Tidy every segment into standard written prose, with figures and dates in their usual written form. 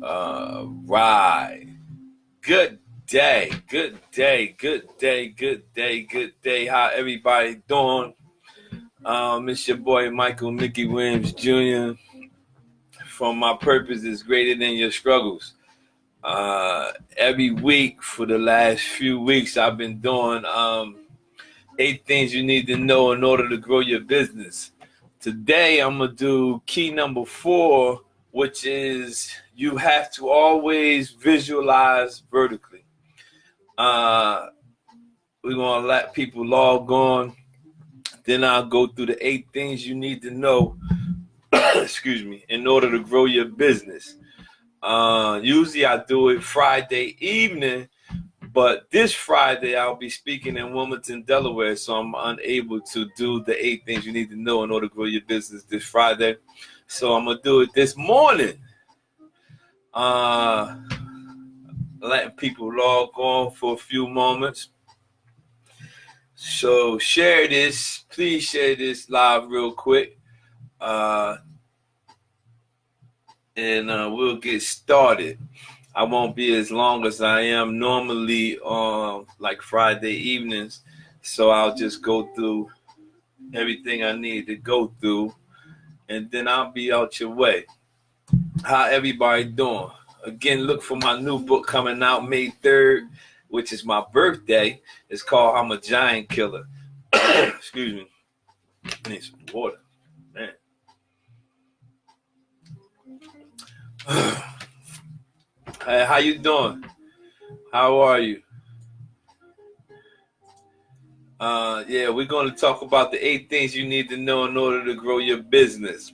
Right. Good day. Good day. Good day. Good day. Good day. How everybody doing? It's your boy Michael Mickey Williams Jr. from My Purpose is Greater Than Your Struggles. Every week for the last few weeks, I've been doing 8 things you need to know in order to grow your business. Today, I'm going to do key number 4, which is you have to always visualize vertically. We're going to let people log on. Then I'll go through the 8 things you need to know, excuse me, in order to grow your business. Usually I do it Friday evening, but this Friday I'll be speaking in Wilmington, Delaware, so I'm unable to do the 8 things you need to know in order to grow your business this Friday. So I'm going to do it this morning. Letting people log on for a few moments. So share this. Please share this live real quick. And we'll get started. I won't be as long as I am normally on like Friday evenings. So I'll just go through everything I need to go through, and then I'll be out your way. How everybody doing? Again, look for my new book coming out May 3rd, which is my birthday. It's called I'm a Giant Killer. Excuse me. I need some water. Man. Hey, how you doing? How are you? Yeah, we're going to talk about the 8 things you need to know in order to grow your business.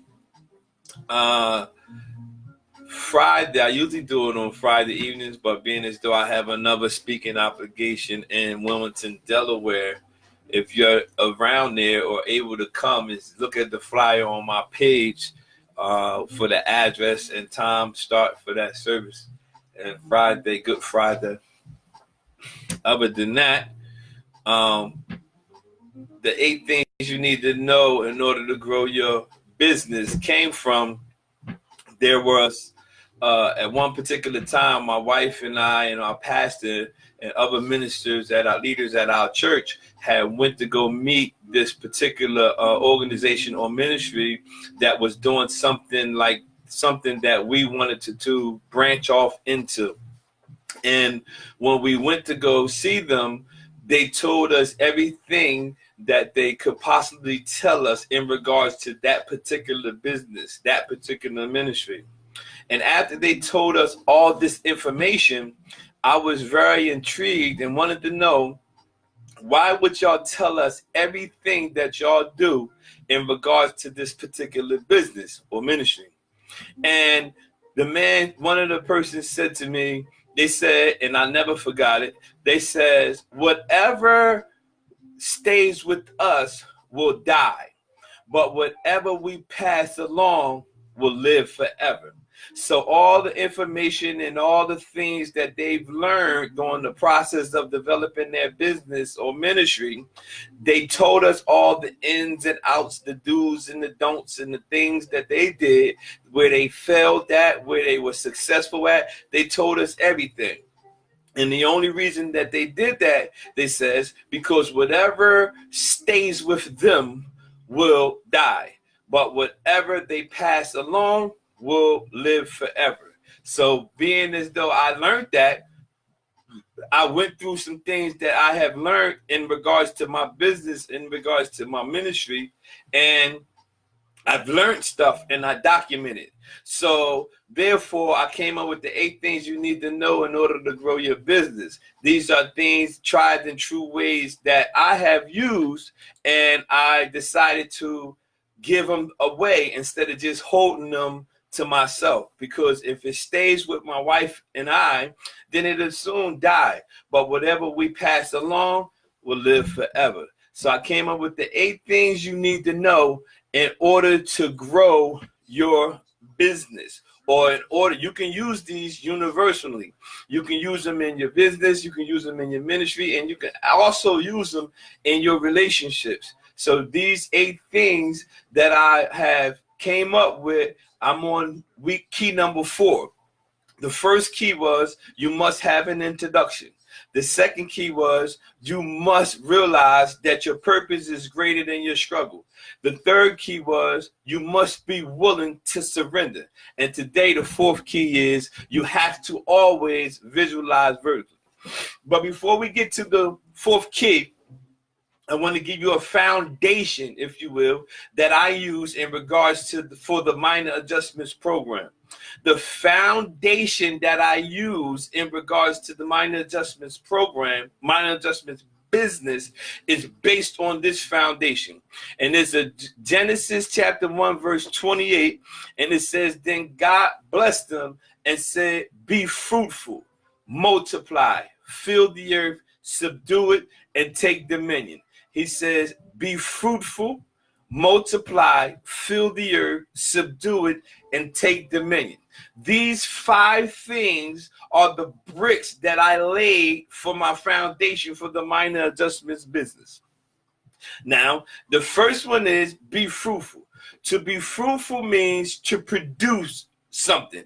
Friday, I usually do it on Friday evenings, but being as though I have another speaking obligation in Wilmington, Delaware, if you're around there or able to come, is look at the flyer on my page for the address and time start for that service. And Friday, Good Friday. Other than that, the 8 things you need to know in order to grow your business came from, there was at one particular time, my wife and I and our pastor and other ministers that our leaders at our church had went to go meet this particular organization or ministry that was doing something that we wanted to branch off into. And when we went to go see them, they told us everything that they could possibly tell us in regards to that particular business, that particular ministry. And after they told us all this information, I was very intrigued and wanted to know, why would y'all tell us everything that y'all do in regards to this particular business or ministry? And one of the persons said to me, they said, and I never forgot it, they says, whatever stays with us will die, but whatever we pass along will live forever. So all the information and all the things that they've learned during the process of developing their business or ministry, they told us all the ins and outs, the do's and the don'ts, and the things that they did, where they failed at, where they were successful at. They told us everything. And the only reason that they did that, they says, because whatever stays with them will die, but whatever they pass along will live forever. So being as though I learned that, I went through some things that I have learned in regards to my business, in regards to my ministry, and I've learned stuff and I documented. So therefore, I came up with the 8 things you need to know in order to grow your business. These are things, tried and true ways that I have used, and I decided to give them away instead of just holding them to myself, because if it stays with my wife and I, then it'll soon die. But whatever we pass along will live forever. So I came up with the 8 things you need to know in order to grow your business, or in order, you can use these universally. You can use them in your business, you can use them in your ministry, and you can also use them in your relationships. So these 8 things that I have came up with, I'm on key number 4. The first key was you must have an introduction. The second key was you must realize that your purpose is greater than your struggle. The third key was you must be willing to surrender. And today, the fourth key is you have to always visualize vertically. But before we get to the fourth key, I want to give you a foundation, if you will, that I use in regards to for the minor adjustments program. The foundation that I use in regards to the minor adjustments program, minor adjustments business, is based on this foundation. And it's a Genesis chapter 1, verse 28. And it says, then God blessed them and said, be fruitful, multiply, fill the earth, subdue it, and take dominion. He says, be fruitful, multiply, fill the earth, subdue it, and take dominion. These 5 things are the bricks that I laid for my foundation for the minor adjustments business. Now, the first one is be fruitful. To be fruitful means to produce something.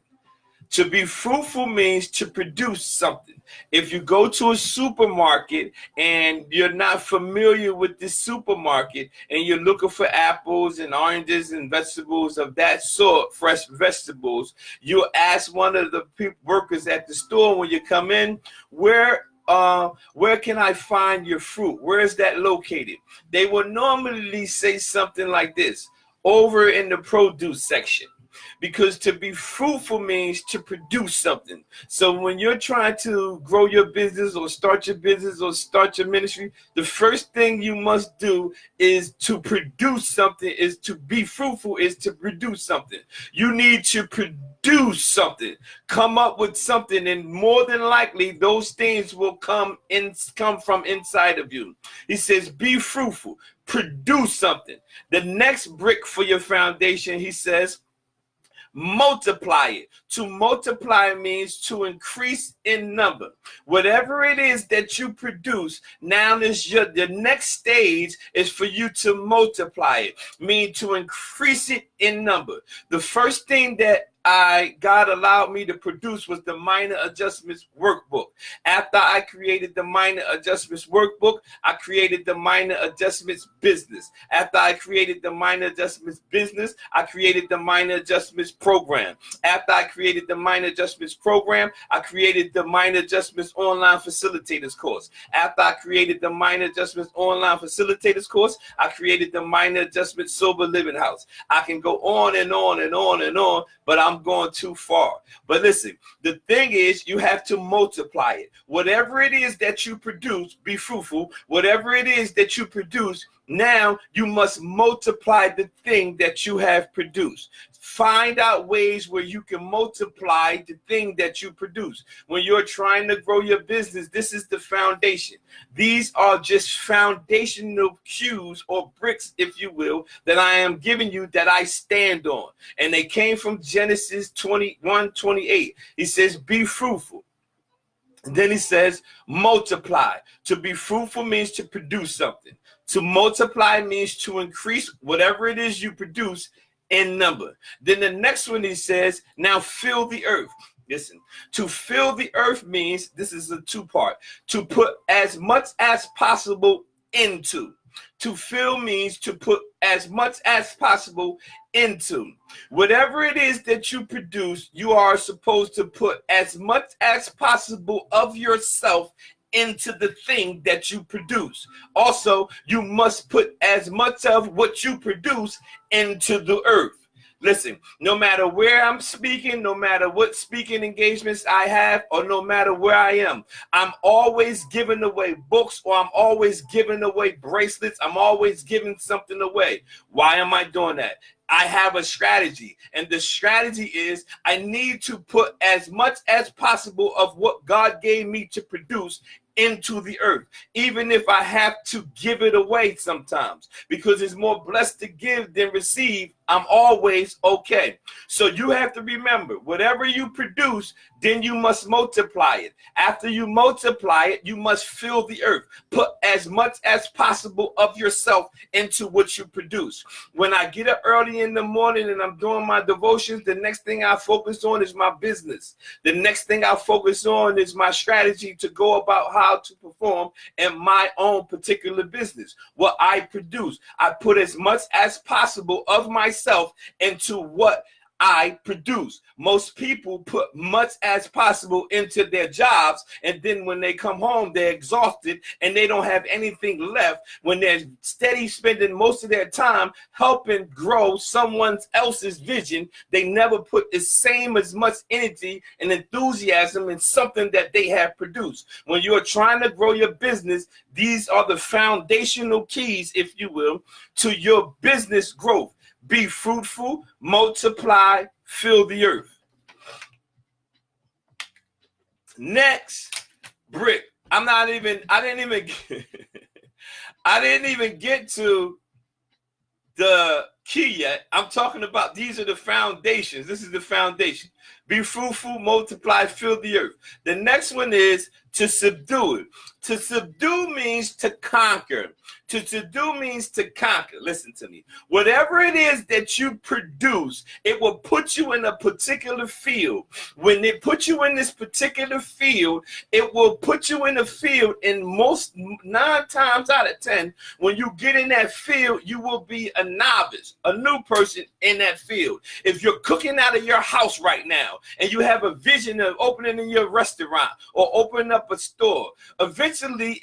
To be fruitful means to produce something. If you go to a supermarket and you're not familiar with this supermarket and you're looking for apples and oranges and vegetables of that sort, fresh vegetables, you ask one of the workers at the store when you come in, where can I find your fruit? Where is that located? They will normally say something like this, over in the produce section. Because to be fruitful means to produce something. So when you're trying to grow your business or start your business or start your ministry, the first thing you must do is to produce something, is to be fruitful, is to produce something. You need to produce something, come up with something, and more than likely those things will come from inside of you. He says, be fruitful, produce something. The next brick for your foundation, he says, multiply it. To multiply means to increase in number. Whatever it is that you produce, now the next stage is for you to multiply it, mean to increase it in number. The first thing that God allowed me to produce was the minor adjustments workbook. After I created the minor adjustments workbook, I created the minor adjustments business. After I created the minor adjustments business, I created the minor adjustments program. After I created the minor adjustments program, I created the minor adjustments online facilitators course. After I created the minor adjustments online facilitators course, I created the minor adjustments sober living house. I can go on and on and on and on, but I'm going too far. But listen, the thing is, you have to multiply it. Whatever it is that you produce, be fruitful. Whatever it is that you produce, now you must multiply the thing that you have produced. Find out ways where you can multiply the thing that you produce. When you're trying to grow your business, this is the foundation. These are just foundational cues or bricks, if you will, that I am giving you that I stand on. And they came from Genesis 21:28. He says, be fruitful. And then he says, multiply. To be fruitful means to produce something. To multiply means to increase whatever it is you produce in number. Then the next one he says, now fill the earth. Listen, to fill the earth means, this is a 2-part, to put as much as possible into. To fill means to put as much as possible into. Whatever it is that you produce, you are supposed to put as much as possible of yourself into the thing that you produce. Also, you must put as much of what you produce into the earth. Listen, no matter where I'm speaking, no matter what speaking engagements I have, or no matter where I am, I'm always giving away books, or I'm always giving away bracelets. I'm always giving something away. Why am I doing that? I have a strategy, and the strategy is I need to put as much as possible of what God gave me to produce into the earth, even if I have to give it away sometimes, because it's more blessed to give than receive. I'm always okay. So you have to remember, whatever you produce, then you must multiply it. After you multiply it, you must fill the earth. Put as much as possible of yourself into what you produce. When I get up early in the morning and I'm doing my devotions, the next thing I focus on is my business. The next thing I focus on is my strategy to go about how to perform in my own particular business. What I produce, I put as much as possible of myself into what I produce. Most people put much as possible into their jobs, and then when they come home, they're exhausted and they don't have anything left. When they're steady spending most of their time helping grow someone else's vision, they never put the same as much energy and enthusiasm in something that they have produced. When you're trying to grow your business, these are the foundational keys, if you will, to your business growth. Be fruitful, multiply, fill the earth. Next, brick. I didn't even get to the key yet. I'm talking about these are the foundations. This is the foundation. Be fruitful, multiply, fill the earth. The next one is to subdue it. To subdue means to conquer. To subdue means to conquer. Listen to me. Whatever it is that you produce, it will put you in a particular field. When it puts you in this particular field, it will put you in a field, and most 9 times out of 10, when you get in that field, you will be a novice, a new person in that field. If you're cooking out of your house right now and you have a vision of opening your restaurant or opening up a store, eventually,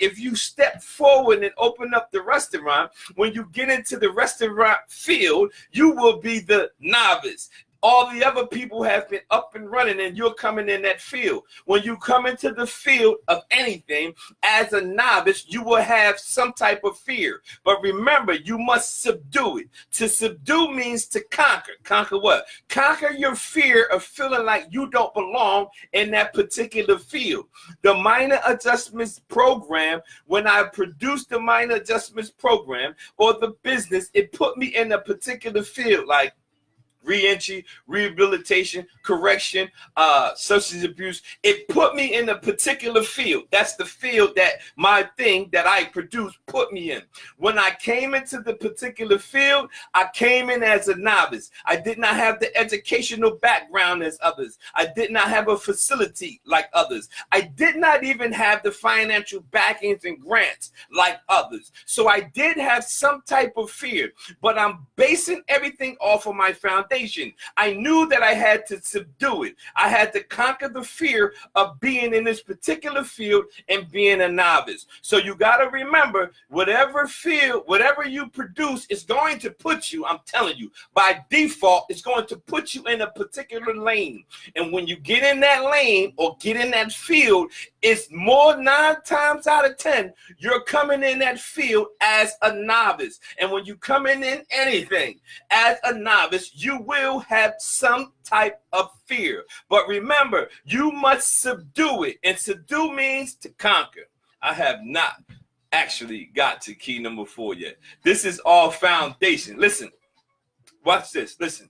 if you step forward and open up the restaurant, when you get into the restaurant field, you will be the novice. All the other people have been up and running, and you're coming in that field. When you come into the field of anything as a novice, you will have some type of fear. But remember, you must subdue it. To subdue means to conquer. Conquer what? Conquer your fear of feeling like you don't belong in that particular field. The minor adjustments program, when I produced the minor adjustments program or the business, it put me in a particular field, like reentry, rehabilitation, correction, substance abuse. It put me in a particular field. That's the field that my thing that I produced put me in. When I came into the particular field, I came in as a novice. I did not have the educational background as others. I did not have a facility like others. I did not even have the financial backings and grants like others. So I did have some type of fear, but I'm basing everything off of my foundation. I knew that I had to subdue it. I had to conquer the fear of being in this particular field and being a novice. So you got to remember, whatever field, whatever you produce is going to put you, I'm telling you, by default, it's going to put you in a particular lane. And when you get in that lane or get in that field, it's more 9 times out of 10, you're coming in that field as a novice. And when you come in anything as a novice, you will have some type of fear. But remember, you must subdue it. And subdue means to conquer. I have not actually got to key number 4 yet. This is all foundation. Listen, watch this. Listen.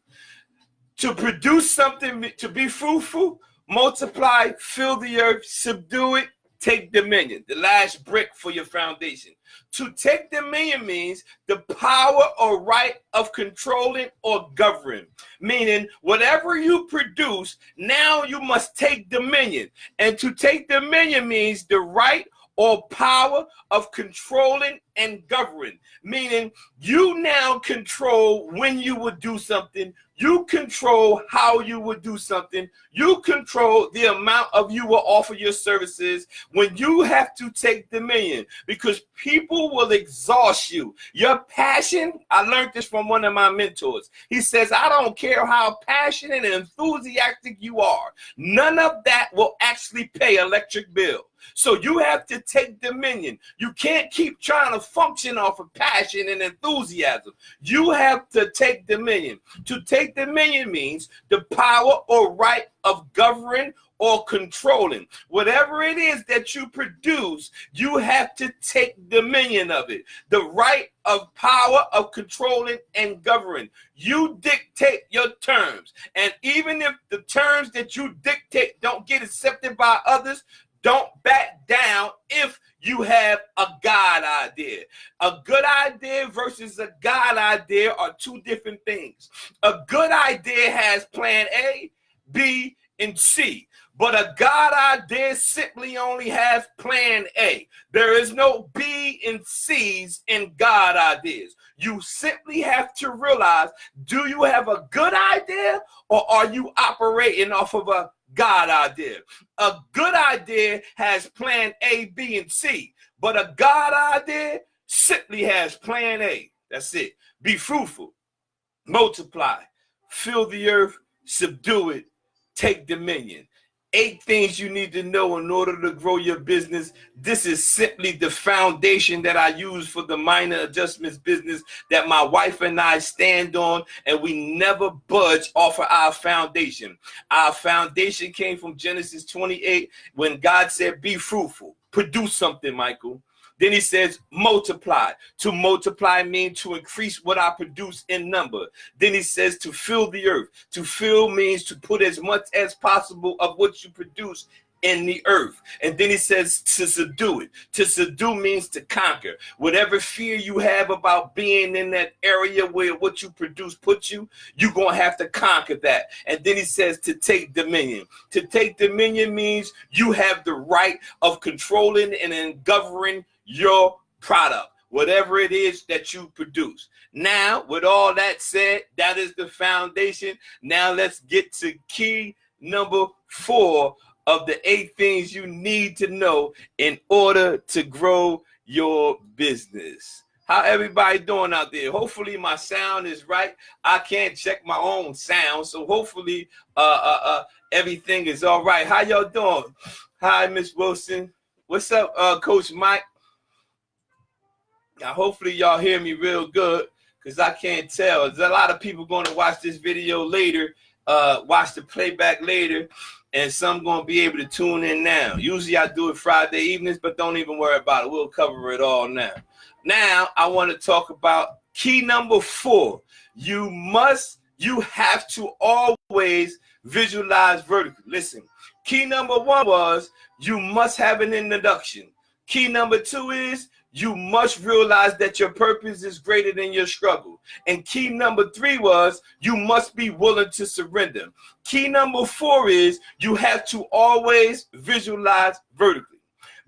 To produce something, to be fruitful, multiply, fill the earth, subdue it, take dominion. The last brick for your foundation. To take dominion means the power or right of controlling or governing. Meaning, whatever you produce, now you must take dominion. And to take dominion means the right or power of controlling and governing. Meaning, you now control when you would do something. You control how you would do something. You control the amount of you will offer your services when you have to take dominion, because people will exhaust you. Your passion, I learned this from one of my mentors. He says, I don't care how passionate and enthusiastic you are. None of that will actually pay electric bill. So you have to take dominion. You can't keep trying to function off of passion and enthusiasm. You have to take dominion. To take dominion means the power or right of governing or controlling. Whatever it is that you produce, you have to take dominion of it. The right of power of controlling and governing. You dictate your terms. And even if the terms that you dictate don't get accepted by others, don't back down if you have a God idea. A good idea versus a God idea are two different things. A good idea has plan A, B, and C. But a God idea simply only has plan A. There is no B and C's in God ideas. You simply have to realize, do you have a good idea or are you operating off of a God idea? A good idea has plan A, B, and C. But a God idea simply has plan A. That's it. Be fruitful, multiply, fill the earth, subdue it, take dominion. 8 things you need to know in order to grow your business. This is simply the foundation that I use for the minor adjustments business that my wife and I stand on, and we never budge off of our foundation. Our foundation came from Genesis 28 when God said, be fruitful, produce something, Michael. Then he says, multiply. To multiply means to increase what I produce in number. Then he says to fill the earth. To fill means to put as much as possible of what you produce in the earth. And then he says to subdue it. To subdue means to conquer. Whatever fear you have about being in that area where what you produce puts you, you're going to have to conquer that. And then he says to take dominion. To take dominion means you have the right of controlling and then governing your product, whatever it is that you produce. Now, with all that said, that is the foundation. Now let's get to key number 4 of the 8 things you need to know in order to grow your business. How everybody doing out there? Hopefully my sound is right. I can't check my own sound, so hopefully everything is all right. How y'all doing? Hi, Miss Wilson. What's up, Coach Mike? Now, hopefully y'all hear me real good, because I can't tell. There's a lot of people going to watch this video later, watch the playback later, and some going to be able to tune in now. Usually I do it Friday evenings, but don't even worry about it. We'll cover it all now. Now, I want to talk about key number 4. You have to always visualize vertically. Listen, key number 1 was you must have an introduction. Key number 2 is you must realize that your purpose is greater than your struggle. And key number 3 was you must be willing to surrender. Key number 4 is you have to always visualize vertically.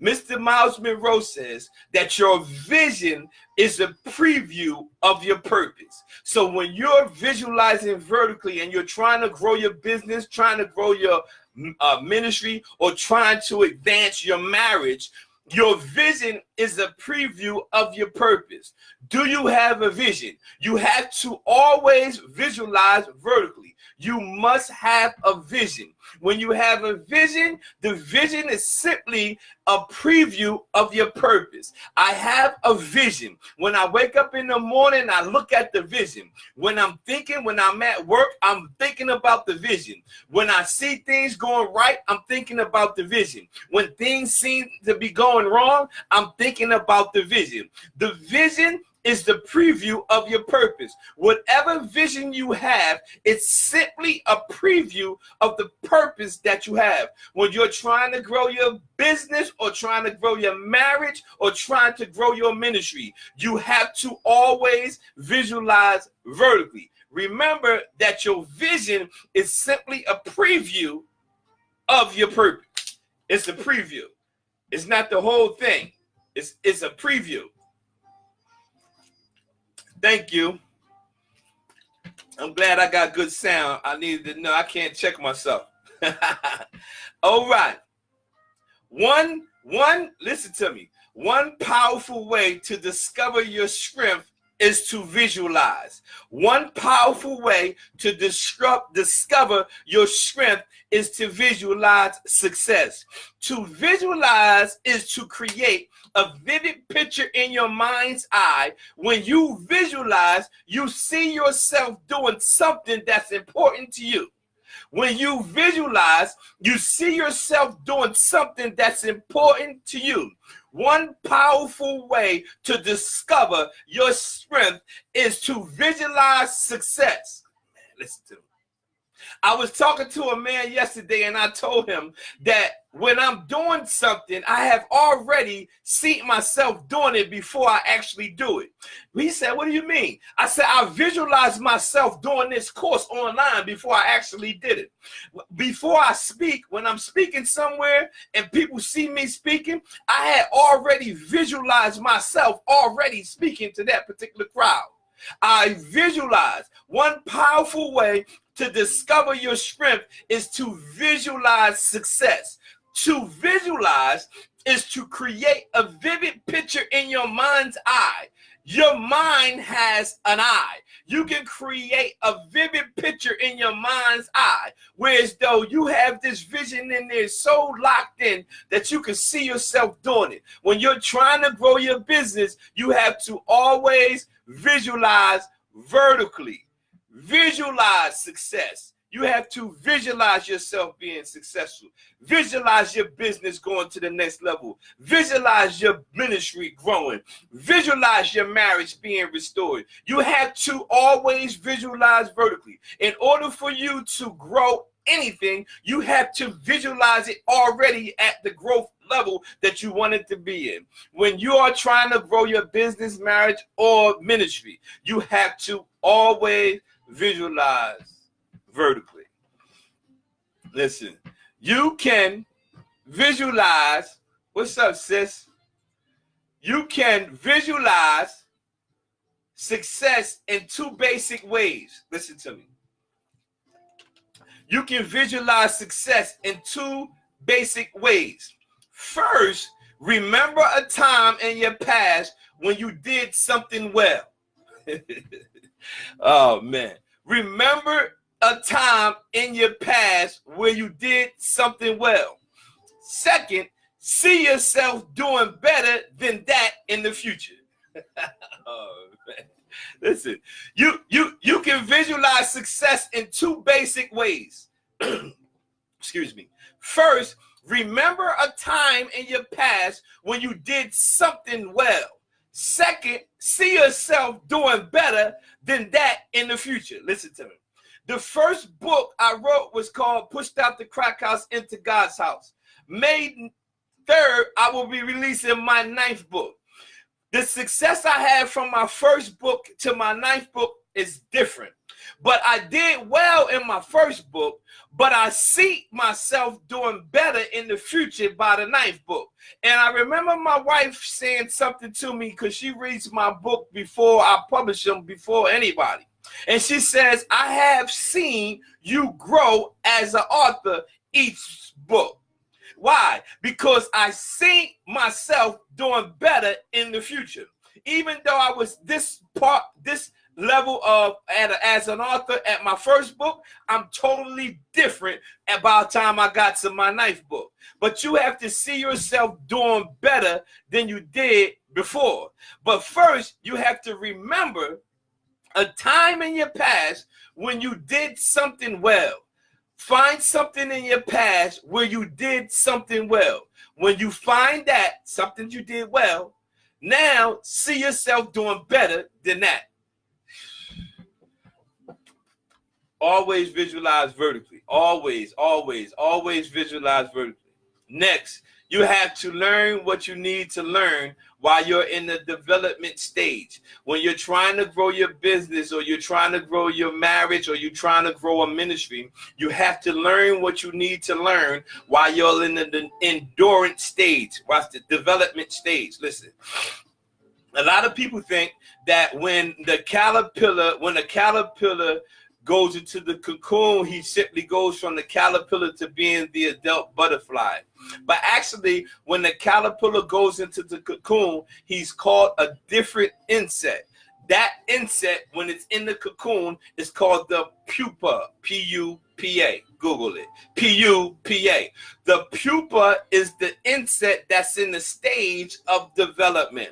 Mr. Miles Monroe says that your vision is a preview of your purpose. So when you're visualizing vertically and you're trying to grow your business, trying to grow your ministry, or trying to advance your marriage, your vision is a preview of your purpose. Do you have a vision? You have to always visualize vertically. You must have a vision. When you have a vision, the vision is simply a preview of your purpose. I have a vision. When I wake up in the morning, I look at the vision. When I'm at work, I'm thinking about the vision. When I see things going right, I'm thinking about the vision. When things seem to be going wrong, I'm thinking about the vision. The vision is the preview of your purpose. Whatever vision you have, it's simply a preview of the purpose that you have. When you're trying to grow your business or trying to grow your marriage or trying to grow your ministry, you have to always visualize vertically. Remember that your vision is simply a preview of your purpose. It's a preview. It's not the whole thing. It's a preview. Thank you. I'm glad I got good sound. I needed to know. I can't check myself. All right. Listen to me. One powerful way to discover your strength is to visualize. One powerful way to discover your strength is to visualize success. To visualize is to create a vivid picture in your mind's eye. When you visualize, you see yourself doing something that's important to you. When you visualize, you see yourself doing something that's important to you. One powerful way to discover your strength is to visualize success. Man, listen to me. I was talking to a man yesterday and I told him that when I'm doing something, I have already seen myself doing it before I actually do it. He said, what do you mean? I said, I visualized myself doing this course online before I actually did it. Before I speak, when I'm speaking somewhere and people see me speaking, I had already visualized myself already speaking to that particular crowd. I visualize. One powerful way to discover your strength is to visualize success. To visualize is to create a vivid picture in your mind's eye. Your mind has an eye. You can create a vivid picture in your mind's eye, whereas though you have this vision in there so locked in that you can see yourself doing it. When you're trying to grow your business, you have to always visualize vertically. Visualize success. You have to visualize yourself being successful. Visualize your business going to the next level. Visualize your ministry growing. Visualize your marriage being restored. You have to always visualize vertically. In order for you to grow anything, you have to visualize it already at the growth level that you want it to be in. When you are trying to grow your business, marriage, or ministry, you have to always visualize vertically. Listen, you can visualize, what's up, sis? You can visualize success in two basic ways. Listen to me. You can visualize success in two basic ways. First, remember a time in your past when you did something well. Oh, man. Remember a time in your past where you did something well. Second, see yourself doing better than that in the future. Oh, man. Listen, you can visualize success in two basic ways. Excuse me. First, remember a time in your past when you did something well. Second, see yourself doing better than that in the future. Listen to me. The first book I wrote was called Pushed Out the Crack House into God's House. May 3rd, I will be releasing my 9th book. The success I had from my first book to my 9th book is different. But I did well in my first book, but I see myself doing better in the future by the 9th book. And I remember my wife saying something to me because she reads my book before I publish them, before anybody. And she says, I have seen you grow as an author each book. Why? Because I see myself doing better in the future. Even though I was this level of as an author at my first book, I'm totally different by the time I got to my 9th book. But you have to see yourself doing better than you did before. But first, you have to remember a time in your past when you did something well. Find something in your past where you did something well. When you find that, something you did well, now see yourself doing better than that. Always visualize vertically. Always, always, always visualize vertically. Next, you have to learn what you need to learn while you're in the development stage. When you're trying to grow your business, or you're trying to grow your marriage, or you're trying to grow a ministry, you have to learn what you need to learn while you're in the endurance stage. Watch the development stage. Listen, a lot of people think that when the caterpillar goes into the cocoon, he simply goes from the caterpillar to being the adult butterfly. But actually, when the caterpillar goes into the cocoon, he's called a different insect. That insect, when it's in the cocoon, is called the pupa, P-U-P-A. Google it, P-U-P-A. The pupa is the insect that's in the stage of development.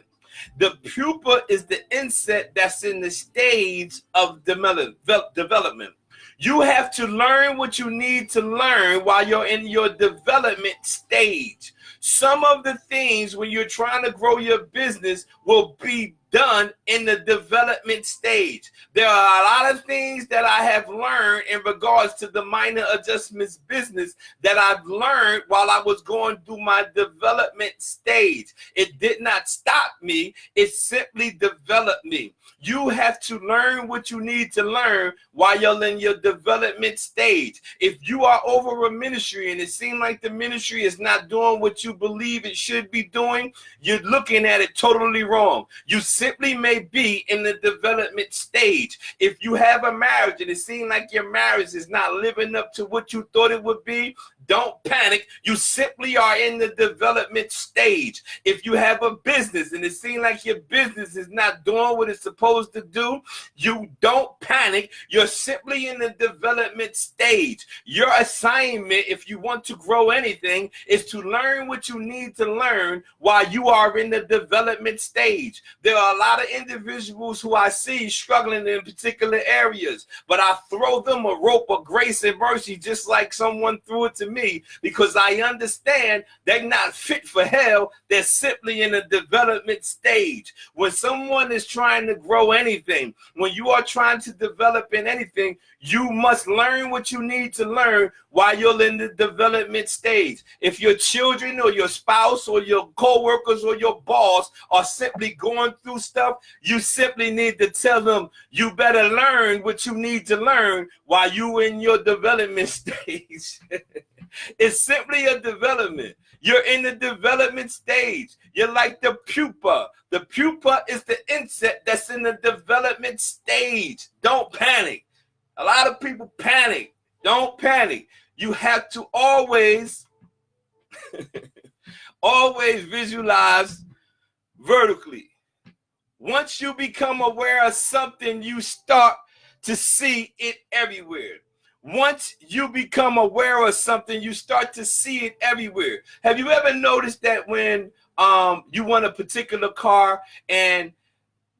The pupa is the insect that's in the stage of development. You have to learn what you need to learn while you're in your development stage. Some of the things when you're trying to grow your business will be done in the development stage. There are a lot of things that I have learned in regards to the minor adjustments business that I've learned while I was going through my development stage. It did not stop me. It simply developed me. You have to learn what you need to learn while you're in your development stage. If you are over a ministry and it seems like the ministry is not doing what you believe it should be doing, you're looking at it totally wrong. You simply may be in the development stage. If you have a marriage and it seems like your marriage is not living up to what you thought it would be, don't panic. You simply are in the development stage. If you have a business and it seems like your business is not doing what it's supposed to do, you don't panic. You're simply in the development stage. Your assignment, if you want to grow anything, is to learn what you need to learn while you are in the development stage. There are a lot of individuals who I see struggling in particular areas, but I throw them a rope of grace and mercy just like someone threw it to me, because I understand they're not fit for hell. They're simply in a development stage. When someone is trying to grow anything, when you are trying to develop in anything, you must learn what you need to learn while you're in the development stage. If your children or your spouse or your co-workers or your boss are simply going through stuff, you simply need to tell them, you better learn what you need to learn while you're in your development stage. It's simply a development. You're in the development stage. You're like the pupa. The pupa is the insect that's in the development stage. Don't panic. A lot of people panic. Don't panic. You have to always, always visualize vertically. Once you become aware of something, you start to see it everywhere. Once you become aware of something, you start to see it everywhere. Have you ever noticed that when you want a particular car and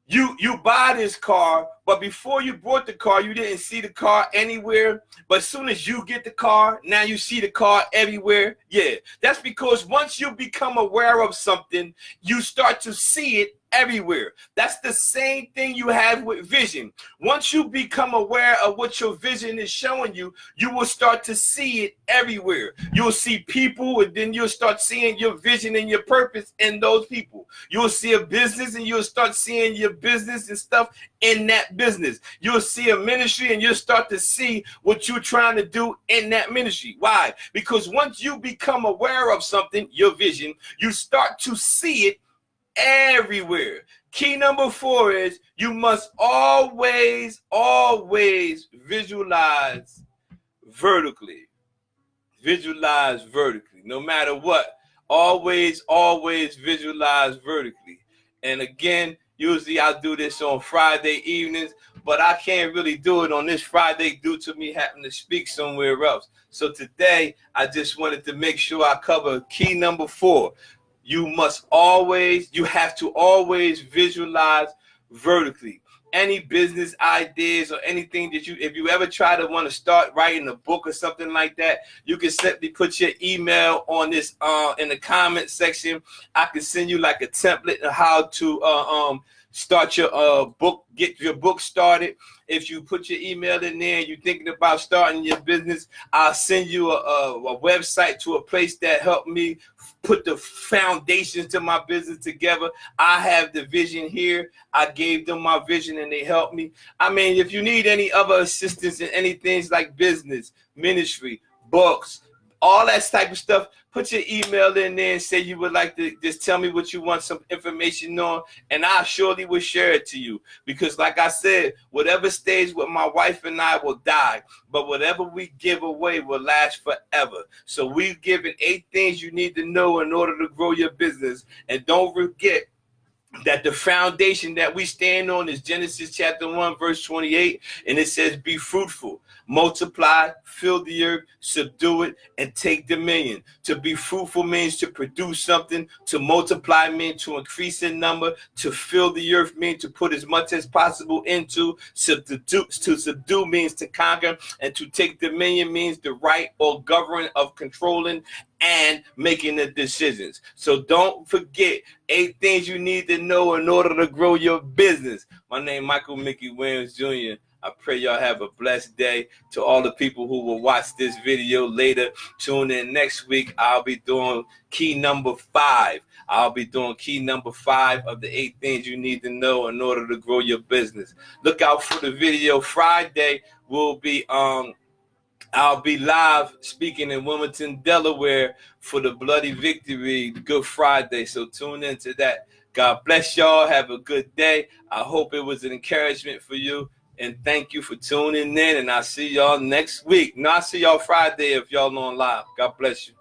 you buy this car, but before you bought the car, you didn't see the car anywhere. But as soon as you get the car, now you see the car everywhere. Yeah, that's because once you become aware of something, you start to see it everywhere. That's the same thing you have with vision. Once you become aware of what your vision is showing you, you will start to see it everywhere. You'll see people, and then you'll start seeing your vision and your purpose in those people. You'll see a business and you'll start seeing your business and stuff in that business. You'll see a ministry and you'll start to see what you're trying to do in that ministry. Why? Because once you become aware of something, your vision, you start to see it everywhere. Key number 4 is you must always visualize vertically. Visualize vertically. No matter what, always visualize vertically. And again, usually I do this on Friday evenings, but I can't really do it on this Friday due to me having to speak somewhere else. So today, I just wanted to make sure I cover key number 4. You have to always visualize vertically. Any business ideas or anything that if you ever try to want to start writing a book or something like that, you can simply put your email on this in the comment section. I can send you like a template of how to start your book, get your book started. If you put your email in there and you're thinking about starting your business, I'll send you a website to a place that helped me put the foundations to my business together. I have the vision here. I gave them my vision and they helped me. I mean, if you need any other assistance in anything like business, ministry, books, all that type of stuff, put your email in there and say you would like to just tell me what you want some information on, and I surely will share it to you. Because like I said, whatever stays with my wife and I will die, but whatever we give away will last forever. So we've given 8 things you need to know in order to grow your business. And don't forget, that the foundation that we stand on is Genesis chapter 1, verse 28. And it says, be fruitful, multiply, fill the earth, subdue it, and take dominion. To be fruitful means to produce something. To multiply means to increase in number. To fill the earth means to put as much as possible into. To subdue means to conquer. And to take dominion means the right or govern of controlling and making the decisions. So don't forget 8 things you need to know in order to grow your business. My name is Michael Mickey Williams Jr. I pray y'all have a blessed day. To all the people who will watch this video later, tune in next week. I'll be doing key number 5. I'll be doing key number 5 of the 8 things you need to know in order to grow your business. Look out for the video. Friday will be I'll be live speaking in Wilmington, Delaware for the Bloody Victory Good Friday. So tune into that. God bless y'all. Have a good day. I hope it was an encouragement for you. And thank you for tuning in. And I'll see y'all next week. No, I'll see y'all Friday if y'all on live. God bless you.